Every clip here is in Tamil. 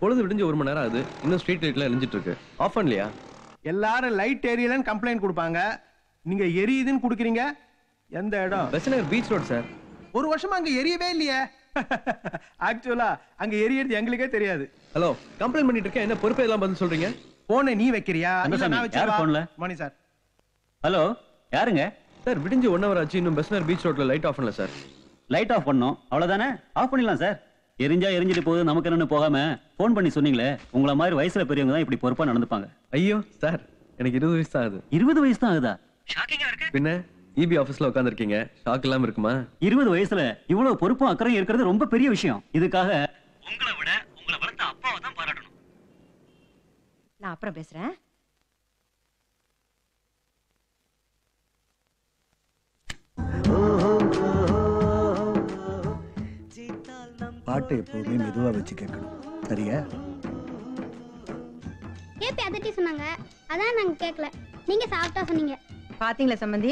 பொழுது விடிஞ்சு 1 மணி நேரம் ஆகுது, இன்னும் ஸ்ட்ரீட் லைட்ல எரிஞ்சிட்டு இருக்கு. ஆஃப் பண்ணலையா? எல்லாரும் லைட் எரியலன்னு கம்ப்ளைண்ட் கொடுப்பாங்க, நீங்க எரியுதுன்னு குடுக்குறீங்க. எந்த இடம்? Besant Nagar beach road sir. 1 வருஷமா அங்க எரியவே இல்லையே. ஆக்சுவலா அங்க எரியறது எங்களுக்கே தெரியாது. ஹலோ, கம்ப்ளைண்ட் பண்ணிட்டு இருக்கேன், என்ன பொறுப்பே எல்லாம் பதில் சொல்றீங்க? போனை நீ வைக்கிறியா? நான் வச்சிருக்கேன். மணி சார். ஹலோ, யாருங்க சார்? விடிஞ்சு 1 ஹவர் ஆச்சு, இன்னும் பெசநகர் பீச் ரோட்ல லைட் ஆஃப் பண்ணல சார். லைட் ஆஃப் பண்ணோம், அவ்வளவுதானே? ஆஃப் பண்ணிடலாம் சார். எரிஞ்சா எரிஞ்சிட்டு போகுது, நமக்கு என்னன்னு போகாம போன் பண்ணி சொன்னீங்களே. உங்களை மாதிரி வயசுல பெரியவங்க தான் இப்படி பொறுப்பா நடந்துப்பாங்க. ஐயோ சார், எனக்கு 20 வயசு தான் ஆகுது. 20 வயசு தான் ஆகுதா? பின்ன இபி ஆபீஸ்ல உட்கார்ந்திருக்கீங்க, ஷாக் இல்லாம இருக்குமா? 20 வயசுல இவ்வளவு பொறுப்பும் அக்கறையும் இருக்கிறது ரொம்ப பெரிய விஷயம். இதுக்காக உங்களை விட உங்களை வளர்த்த அப்பாவை தான் பாராட்டணும். நான் அப்புறம் பேசுறேன். பாட்டை எப்போதுமே மெதுவா வச்சு கேட்கணும், சரியா? கேப்பி அதட்டி சொன்னாங்க, அதான் நாங்க கேட்கல. நீங்க சாப்பிட்டா சொன்னீங்க. பாத்தீங்களா சம்பந்தி,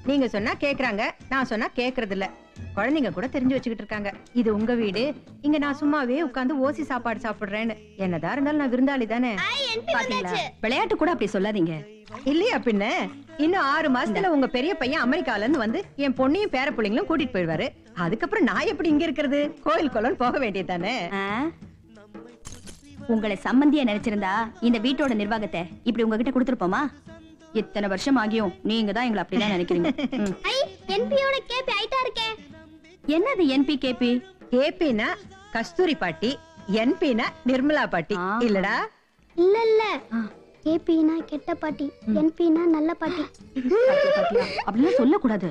நீங்க சொன்னா கேக்குறாங்க, நான் சொன்னா கேக்குறது இல்ல. குழந்தைங்க கூட தெரிஞ்சு வச்சுக்கிட்டு இருக்காங்க, இது உங்க வீடு, இங்க நான் சும்மாவே உட்கார்ந்து ஓசி சாப்பாடு சாப்பிடுறேன்னு. என்னதான் இருந்தாலும் நான் விருந்தாளி தானே. விளையாட்டு கூட அப்படி சொல்லாதீங்க. இல்லையா பின்ன? இன்னும் 6 மாசத்துல உங்க பெரிய பையன் அமெரிக்கால இருந்து வந்து என் பொண்ணையும் பேர பிள்ளைங்களும் கூட்டிட்டு போயிடுவாரு. அதுக்கப்புறம் நான் எப்படி இங்க இருக்கிறது? கோயில் குளம் போக வேண்டியதானே. உங்களை சம்பந்தியா நினைச்சிருந்தா இந்த வீட்டோட நிர்வாகத்தை இப்படி உங்ககிட்ட கொடுத்துருப்போமா? இத்தனை வருஷம் ஆகியும் நீங்க தான் எங்களை அப்படிதான் நினைக்கிறீங்க. என்பியோட கேபி ஐட்டா இருக்கே. என்னது என்பி கேபி? கேபினா கஸ்தூரி பாட்டி, என்பினா நிர்மலா பாட்டி இல்லடா? இல்ல இல்ல, கேபினா கெட்ட பாட்டி, என்பினா நல்ல பாட்டி. அப்படிலாம் சொல்லக்கூடாது.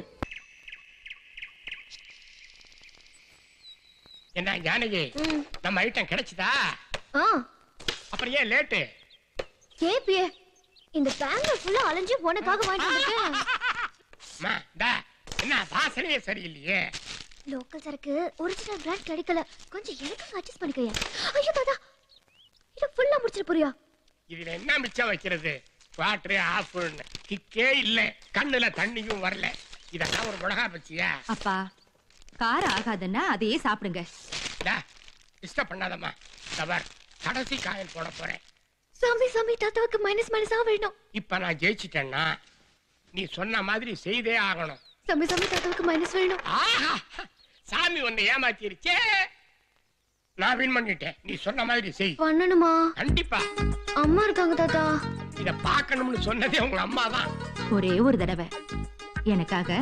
என்ன ஜானகி, நம்ம ஐட்டம் கிடைச்சதா? அப்புறம் ஏன் லேட்டு? கேபியே இந்த பேங்க்ல ஃபுல்லா அலைஞ்சு போனக்காக வாங்கிட்டு வந்திருக்கேன். என்ன வாசனையே சரியில்லையே. லோக்கல் சரக்கு ஒரிஜினல் பிராண்ட் கிடைக்கல, கொஞ்சம் எனக்கு அட்ஜஸ்ட் பண்ணிக்கயா. ஐயோ தாதா, இத ஃபுல்லா முடிச்சிட்டு போறியா? இதுல என்ன மிச்சம் வைக்கிறது? வாட்டர் ஆஃப் கிக்கே இல்ல, கண்ணுல தண்ணியும் வரல. இதெல்லாம் ஒரு மிளகா பச்சியா? அப்பா, காரம் ஆகாதுன்னா அதையே சாப்பிடுங்க. டிஸ்டர்ப் பண்ணாதம்மா. தவர் கடைசி காயின் போட போறேன். சாமி சாமி, தாத்தாவுக்கு மைனஸ் வேணும். இப்ப நான் ஜெயிச்சிட்டேன்னா நீ சொன்ன மாதிரி செய்தே ஆகணும். சாமி சாமி, தாத்தாவுக்கு மைனஸ் வேணும். சாமி உன்னை ஏமாத்திருச்சே. நான் வின் பண்ணிட்டேன், நீ சொன்ன மாதிரி செய். பண்ணணுமா? கண்டிப்பா. அம்மா இருக்காங்க தாத்தா. இத பார்க்கணும்னு சொன்னதே உங்க அம்மா தான். ஒரே ஒரு தடவை எனக்காக.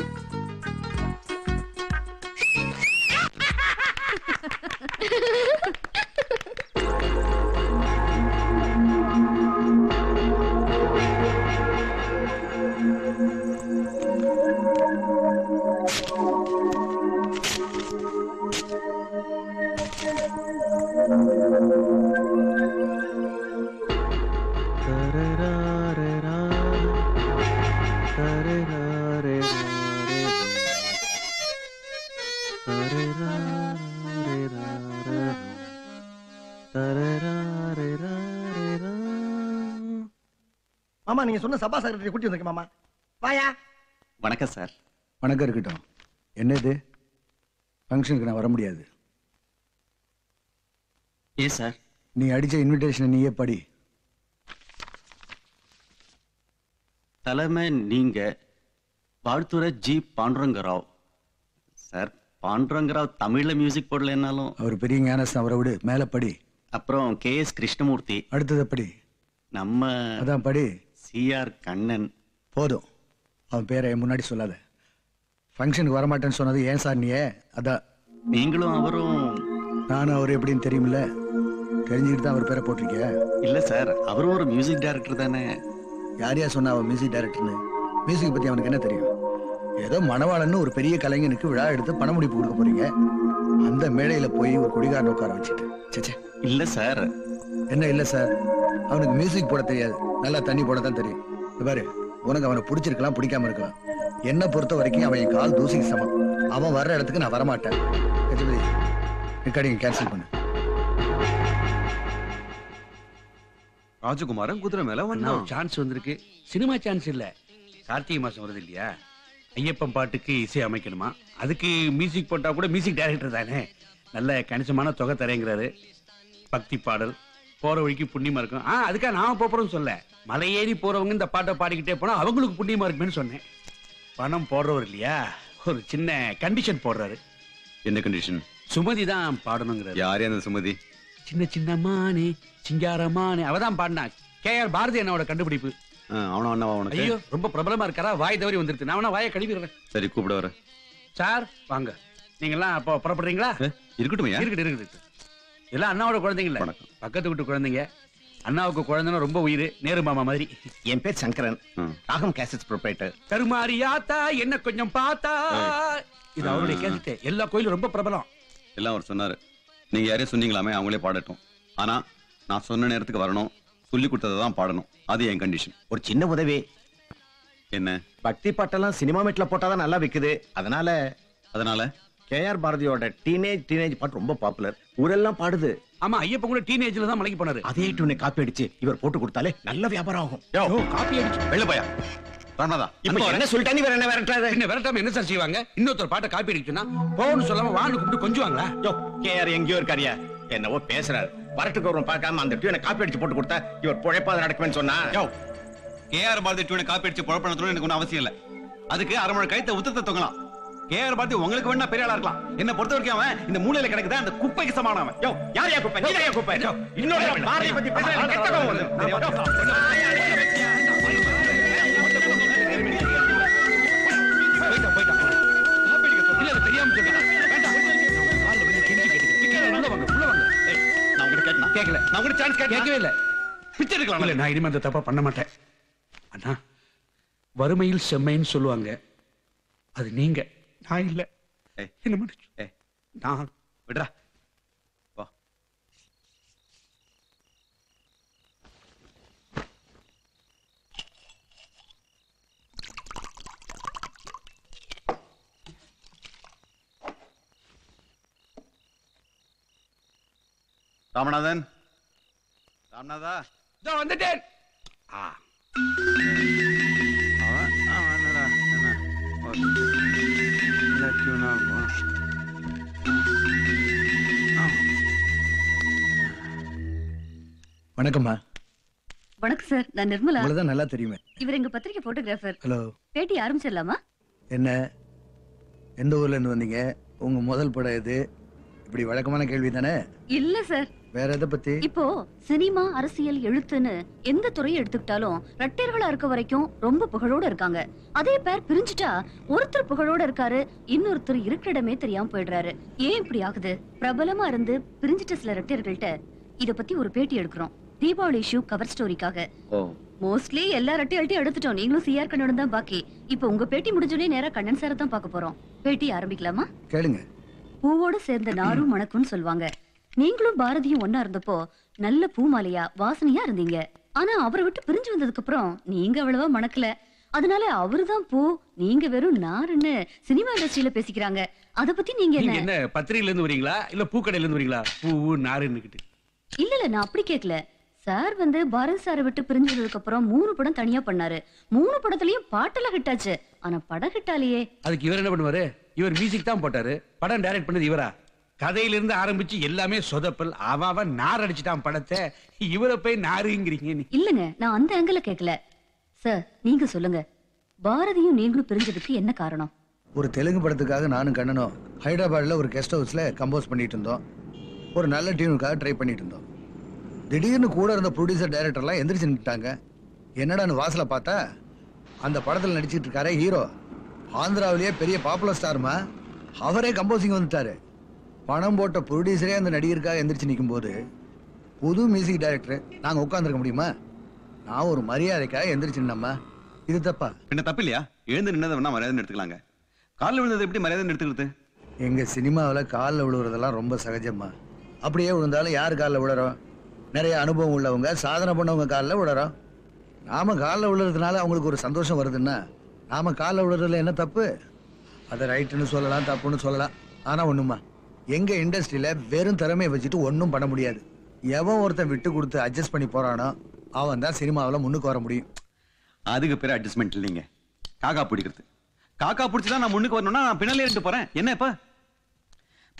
மாமா, நீங்க சொன்ன சபா செக்ரட்டரி கூட்டி வந்திருக்கேன் மாமா. வாயா. வணக்கம் சார். வணக்கம் இருக்கட்டும். என்னது ஃபங்க்ஷனுக்கு நான் வர முடியாது. ஏன் சார்? நீ அடிச்ச இன்விடேஷனை நீயே படி. தலைமை நீங்க வாழ்த்துறை ஜி பாண்டுரங்கராவ். சார், பாண்டுரங்கராவ் தமிழ்ல மியூசிக் போடலன்னாலும் அவர் பெரிய ஞானஸ்தான், அவரை விடு. மேல படி. அப்புறம் KS கிருஷ்ணமூர்த்தி. அடுத்தது படி. நம்ம அதான் படி. CR கண்ணன். போதும், அவன் பேரை முன்னாடி சொல்லாத. ஃபங்க்ஷனுக்கு வரமாட்டேன்னு சொன்னது ஏன் சார் நீயே? அதான். நீங்களும் அவரும்? நானும் அவர் எப்படின்னு தெரியுமில்ல, தெரிஞ்சுக்கிட்டு தான் அவர் பேரை போட்டிருக்கிய. இல்ல சார், அவரும் ஒரு மியூசிக் டைரக்டர் தானே. யார் யார் சொன்னா அவன் மியூசிக் டைரக்டர்னு? மியூசிக் பத்தி அவனுக்கு என்ன தெரியும்? ஏதோ மணவாளன்னு ஒரு பெரிய கலைஞனுக்கு விழா எடுத்து பண முடிப்பு கொடுக்க போறீங்க, அந்த மேடையில போய் ஒரு குடிகாரன் உட்கார வச்சுட்டு. சேச்சே. இல்ல சார். என்ன இல்ல சார்? அவனுக்கு மியூசிக் போட தெரியாது, நல்லா தண்ணி போட தான் தெரியும். பாரு, உனக்கு அவனை பிடிச்சிருக்கலாம், பிடிக்காம இருக்கலாம். என்ன பொறுத்த வரைக்கும் அவன் என் கால் தூசிக்கு சமம். அவன் வர்ற இடத்துக்கு நான் வரமாட்டேன். கஜபதி, ரெக்கார்டிங் கேன்சல் பண்ணு. ராஜகுமாரன் குதிரை மேல வந்தான். சான்ஸ் வந்திருக்கு. சினிமா சான்ஸ் இல்ல, கார்த்திகை மாசம் வருது இல்லையா, ஐயப்பன் பாட்டுக்கு இசை அமைக்கணுமா, அதுக்கு மியூசிக் போட்டா கூட மியூசிக் டைரக்டர் தானே, நல்ல கணிசமான தொகை தரேங்கிறாரு. பக்தி பாடல் போற வழிக்கு புண்ணியமா இருக்கும். அதுக்காக நாம போறோம்னு சொல்ல, மலை ஏறி போறவங்க இந்த பாட்டை பாடிக்கிட்டே போனா அவங்களுக்கு புண்ணியமா இருக்குன்னு சொன்னேன். பணம் போடுறவர் இல்லையா, ஒரு சின்ன கண்டிஷன் போடுறாரு. என்ன கண்டிஷன்? சுமதி தான் பாடணுங்கிறாரு. யாரே அந்த சுமதி? சின்ன சின்ன மானே சிங்காரமானே அவதான் பாடினா. KR பாரதி என்னோட கண்டுபிடிப்பு. அவன அண்ணாவா உனக்கு? ஐயோ ரொம்ப பிரபலமா இருக்காரா, வாய் தவறி வந்துருச்சு. நான் வேணா வாயை கழுவிடுறேன். சரி கூப்பிட வர. சார் வாங்க. நீங்கெல்லாம் அப்போ புறப்படுறீங்களா? இருக்கட்டும் இருக்குது. எல்லாம் அண்ணாவோட குழந்தைங்கள, பக்கத்து வீட்டு குழந்தைங்க. அண்ணாவுக்கு குழந்தைன்னா ரொம்ப உயிர், நேரு மாமா மாதிரி. என் பேர் சங்கரன், ராகம் கேசட்ஸ் ப்ரொப்ரைட்டர். கருமாரியாத்தா என்ன கொஞ்சம் பார்த்தா, இது அவருடைய கேசட். எல்லா கோயிலும் ரொம்ப பிரபலம். எல்லாம் அவர் சொன்னாரு. நீங்க யாரையும் சொன்னீங்களாமே, அவங்களே பாடட்டும். ஆனா நான் சொன்ன நேரத்துக்கு வரணும், சொல்லி கொடுத்ததை தான் பாடணும். அது என் கண்டிஷன். ஒரு சின்ன உதவி. என்ன? பக்தி பாட்டெல்லாம் சினிமா மீட்ல போட்டாதான் நல்லா விக்குது. அதனால KR பாரதியோட டீனேஜ் பாட்டு ரொம்ப பாப்புலர், ஊரெல்லாம் பாடுது. ஆமா, ஐயப்பன் கூட டீனேஜ்ல தான் மலைக்கு போனாரு. அதே டியூனை காப்பி அடிச்சு இவர் போட்டு கொடுத்தாலே நல்ல வியாபாரம் ஆகும். காப்பி அடிச்சு வெளில போயா? இப்ப என்ன சொல்லிட்டா நீ வேற என்ன விரட்டாத? என்ன விரட்டாம என்ன சார் செய்வாங்க? இன்னொருத்தர் பாட்டை காப்பி அடிச்சுன்னா போன்னு சொல்லாம வான்னு கூப்பிட்டு கொஞ்சுவாங்களா? KR எங்கேயோ இருக்காரியா, என்னவோ பேசுறாரு. வரட்டுக்கு வரும் பார்க்காம அந்த டியூனை காப்பி அடிச்சு போட்டு கொடுத்தா இவர் பொழைப்பாத நடக்குமென்னு சொன்னா. KR பாரதி டியூனை காப்பி அடிச்சு பொழப்பணும் எனக்கு ஒன்றும் அவசியம் இல்லை. அதுக்கு அரைமணி கழுத்தை உத்தத்தை தொங்கலாம். KR பாரதி உங்களுக்கு வேணா பெரிய ஆளா இருக்கலாம். என்ன பொறுத்த வரைக்கும் அவன் இந்த மூலையில கிடக்குதா அந்த குப்பைக்கு சமானவன். யாரையா குப்பை? நீரையா குப்பை? இன்னொரு பாரதியை பத்தி பேசுறேன், கெட்ட கோவம் வருது. இல்ல தெரியாம சொல்றேன். வேண்டாம். கால்ல வந்து கெஞ்சி கேட்டுக்கிறேன். உள்ள வாங்க. நான் உங்களுக்கு கேட்கணும். கேட்கல. நான் உங்களுக்கு சான்ஸ் கேட்கவே இல்ல. பிச்சை எடுக்கலாம். இல்ல, நான் இனிமே அந்த தப்பா பண்ண மாட்டேன். அண்ணா, வறுமையில் செம்மைன்னு சொல்லுவாங்க. அது நீங்க, நான் இல்ல. என்ன மன்னிச்சு. நான் விடுறா. வா. ராமநாதன், ராமநாதா, இதோ வந்துட்டேன். வணக்கம்மா. வணக்கம் சார், நான் நிர்மலா. உங்களதான் நல்லா தெரியுமே. இவர் எங்க பத்திரிகை போட்டோகிராஃபர். ஹலோ. பேட்டி ஆரம்பிச்சிடலாமா? என்ன, எந்த ஊர்ல இருந்து வந்தீங்க? உங்க முதல் படம் எது? இப்படி வழக்கமான கேள்வி தானே. இல்ல சார், வேற எதை பத்தி? இப்போ சினிமா, அரசியல், எழுத்துன்னு எந்த துறையை எடுத்துக்கிட்டாலும் ரெட்டையர்களா இருக்க வரைக்கும் ரொம்ப புகழோட இருக்காங்க. அதே பேர் பிரிஞ்சுட்டா ஒருத்தர் புகழோட இருக்காரு, இன்னொருத்தர் இருக்கிற இடமே தெரியாம போயிடுறாரு. ஏன் இப்படி ஆகுது? பிரபலமா இருந்து பிரிஞ்சிட்ட சில ரெட்டையர்கள்ட்ட இத பத்தி ஒரு பேட்டி எடுக்கிறோம். தீபாவளி இஷ்யூ கவர் ஸ்டோரிக்காக. மோஸ்ட்லி எல்லா ரெட்டையல்ட்டையும் எடுத்துட்டோம். நீங்களும் CR கண்ணன் தான் பாக்கி. இப்போ உங்க பேட்டி முடிஞ்சோடனே நேரா கண்ணன் சாரை தான் பார்க்க போறோம். பேட்டி ஆரம்பிக்கலாமா? கேளுங்க. பூவோட சேர்ந்த நாரும் மணக்கும்னு சொல்லுவாங்க. நீங்களும் பாரதியும் ஒன்னா இருந்தப்போ நல்ல பூமாலையா வாசனையா இருந்தீங்க. ஆனா அவரை விட்டு பிரிஞ்சு வந்ததுக்கு அப்புறம் நீங்க அவ்வளவா மணக்கல. அதனால அவருதான் பூ, நீங்க வெறும் நாருன்னு சினிமா இண்டஸ்ட்ரியில பேசிக்கிறாங்க. அத பத்தி நீங்க என்ன பத்திரிகையில இருந்து வரீங்களா இல்ல பூக்கடையில இருந்து வரீங்களா? பூ நாருன்னு. இல்ல, நான் அப்படி கேட்கல சார். பாரதி சாரை விட்டு பிரிஞ்சதுக்கு அப்புறம் 3 படம் தனியா பண்ணாரு. 3 படத்துலயும் பாட்டெல்லாம் ஹிட் ஆச்சு. ஆனா படம் ஹிட் ஆலையே. அதுக்கு இவர் என்ன பண்ணுவாரு? இவர் மியூசிக் தான் போட்டாரு. படம் டைரக்ட் பண்ணது இவரா? கதையில இருந்து ஆரம்பிச்சு எல்லாமே சொதப்பல். அவன் நார் அடிச்சுட்டான் படத்தை. இவரை போய் நாருங்கிறீங்க. இல்லங்க, நான் அந்த ஆங்கிள் கேட்கல சார். நீங்க சொல்லுங்க, பாரதியும் நீங்களும் பிரிஞ்சதுக்கு என்ன காரணம்? ஒரு தெலுங்கு படத்துக்காக நானும் கண்ணனும் ஹைதராபாத்ல ஒரு கெஸ்ட் ஹவுஸ்ல கம்போஸ் பண்ணிட்டு இருந்தோம். ஒரு நல்ல டியூனுக்காக ட்ரை பண்ணிட்டு இருந்தோம். திடீர்னு கூட இருந்த ப்ரொடியூசர் டைரக்டர்லாம் எந்திரிச்சு நின்றுட்டாங்க. என்னடான்னு வாசல பார்த்தா அந்த படத்தில் நடிச்சிட்டு இருக்காரே ஹீரோ, ஆந்திராவிலேயே பெரிய பாப்புலர் ஸ்டார்மா, அவரே கம்போசிங் வந்துட்டாரு. பணம் போட்ட ப்ரொடியூசரே அந்த நடிகருக்காக எந்திரிச்சு நிற்கும் போது புது மியூசிக் டைரக்டர் நாங்கள் உட்காந்துருக்க முடியுமா? நான் ஒரு மரியாதைக்காக எந்திரிச்சு நின்னம்மா. இது தப்பா? என்ன தப்பு இல்லையா? எழுந்து நின்னதை வேணா மரியாதை எடுத்துக்கலாங்க. காலில் விழுந்தது எப்படி மரியாதை எடுத்துக்கிறது? எங்க சினிமாவில் காலில் விழுவுறதெல்லாம் ரொம்ப சகஜம்மா. அப்படியே விழுந்தாலும் யார் காலில் விழுறோம்? நிறைய அனுபவம் உள்ளவங்க, சாதனை பண்ணவங்க காலில் விழுறோம். நாம காலில் விழுறதுனால அவங்களுக்கு ஒரு சந்தோஷம் வருதுன்னா நாம காலில் விழுறதுல என்ன தப்பு? அதை ரைட்டுன்னு சொல்லலாம், தப்புன்னு சொல்லலாம். ஆனா ஒண்ணுமா, எங்க இண்டஸ்ட்ரியில வெறும் திறமையை வச்சுட்டு ஒன்றும் பண்ண முடியாது. எவன் ஒருத்தன் விட்டு கொடுத்து அட்ஜஸ்ட் பண்ணி போறானோ அவன் தான் சினிமாவில் முன்னுக்கு வர முடியும். அதுக்கு பேர் அட்ஜஸ்ட்மெண்ட் இல்லைங்க, காக்கா பிடிக்கிறது. காக்கா பிடிச்சிதான் நான் முன்னுக்கு வரணும்னா நான் பின்னாலே இருந்து போறேன். என்ன இப்ப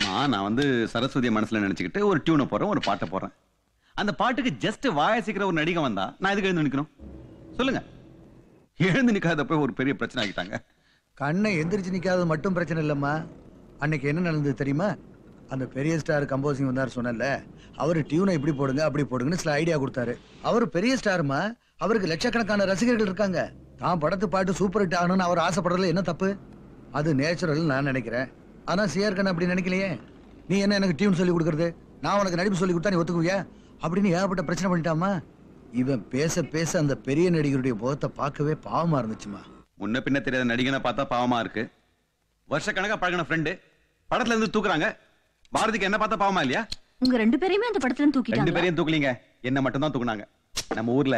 நான் வந்து சரஸ்வதியை மனசுல நினைச்சுக்கிட்டு ஒரு டியூனை போறேன், ஒரு பாட்டை போடுறேன். அந்த பாட்டுக்கு ஜஸ்ட் வாயசிக்கிற ஒரு நடிகை வந்தா நான் எதுக்கு எழுந்து நிக்கணும் சொல்லுங்க? எழுந்து நிக்காத போய் ஒரு பெரிய பிரச்சனை ஆகிட்டாங்க. கண்ணை எந்திரிச்சு நிக்காதது மட்டும் பிரச்சனை இல்லம்மா. அன்னைக்கு என்ன நடந்தது தெரியுமா? அந்த பெரிய ஸ்டார் கம்போசிங் வந்தார் சொன்னல, அவரு டியூனை இப்படி போடுங்க அப்படி போடுங்கன்னு சில ஐடியா கொடுத்தாரு. அவரு பெரிய ஸ்டாருமா, அவருக்கு லட்சக்கணக்கான ரசிகர்கள் இருக்காங்க. தான் படத்து பாட்டு சூப்பர் ஹிட் ஆகணும்னு அவர் ஆசைப்படுறதுல என்ன தப்பு? அது நேச்சுரல் நான் நினைக்கிறேன். ஆனா சிஆர் கண்ணன் அப்படி நினைக்கலையே. நீ என்ன எனக்கு டியூன் சொல்லி கொடுக்கறது, நான் உனக்கு நடிப்பு சொல்லி கொடுத்தா நீ ஒத்துக்குவியா அப்படின்னு ஏகப்பட்ட பிரச்சனை பண்ணிட்டாமா. இவன் பேச பேச அந்த பெரிய நடிகருடைய முகத்தை பார்க்கவே பாவமா இருந்துச்சுமா. முன்ன பின்ன தெரியாத நடிகனை பார்த்தா பாவமா இருக்கு. வருஷ கணக்கா பழகின ஃப்ரெண்டு படத்துல இருந்து தூக்குறாங்க. பாரதிக்கு என்ன பார்த்தா பாவமா இல்லையா? உங்க 2 பேரையுமே அந்த படத்துல இருந்து 2 தூக்கிட்டாங்க. பேரையும் தூக்கலீங்க, என்ன மட்டும் தான் தூக்குனாங்க. நம்ம ஊர்ல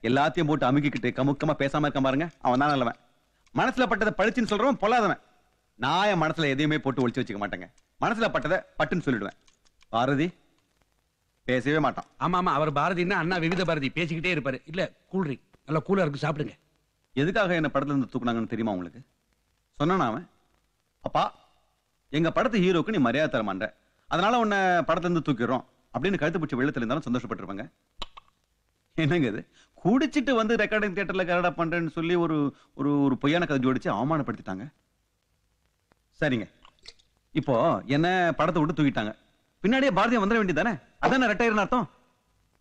எல்லாத்தையும் போட்டு அமுக்கிக்கிட்டு கமுக்கமா பேசாம இருக்க பாருங்க, அவன் தான் நல்லவன். மனசுல பட்டதை பழிச்சுன்னு சொல்றவன் பொல்லாதவன். நான் என் மனசுல எதையுமே போட்டு ஒளிச்சு வச்சுக்க மாட்டேங்க. மனசுல பட்டதை பட்டுன்னு சொல்லிடுவேன். பாரதி பேசவே மாட்டான். ஆமா ஆமா, அவர் பாரதின்னா அண்ணா விவித பாரதி பேசிக்கிட்டே இருப்பாரு. இல்ல கூல்ட்ரிங்க் நல்லா கூலா இருக்கு, சாப்பிடுங்க. எதுக்காக என்ன படத்துல இருந்து தூக்குனாங்கன்னு தெரியுமா உங்களுக்கு? சொன்னான் அவன், அப்பா எங்க படத்து ஹீரோக்கு நீ மரியாதை தர மாட்ட, அதனால உன்னை படத்துல இருந்து தூக்கிடுறோம் அப்படின்னு கழுத்து பிடிச்ச வெள்ளத்துல இருந்தாலும் சந்தோஷப்பட்டிருப்பாங்க. என்னங்க இது, குடிச்சிட்டு வந்து ரெக்கார்டிங் தியேட்டர்ல கரடா பண்றேன்னு சொல்லி ஒரு ஒரு ஒரு பொய்யான கதை ஜோடிச்சு அவமானப்படுத்திட்டாங்க. சரிங்க, இப்போ என்ன படத்தை விட்டு தூக்கிட்டாங்க, பின்னாடியே பாரதியா வந்துட வேண்டியதானே? அதானே ரெட்டையர்னு அர்த்தம்.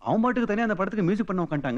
அவன் பாட்டுக்கு தனியா அந்த படத்துக்கு மியூசிக் பண்ண உட்காந்துட்டாங்க.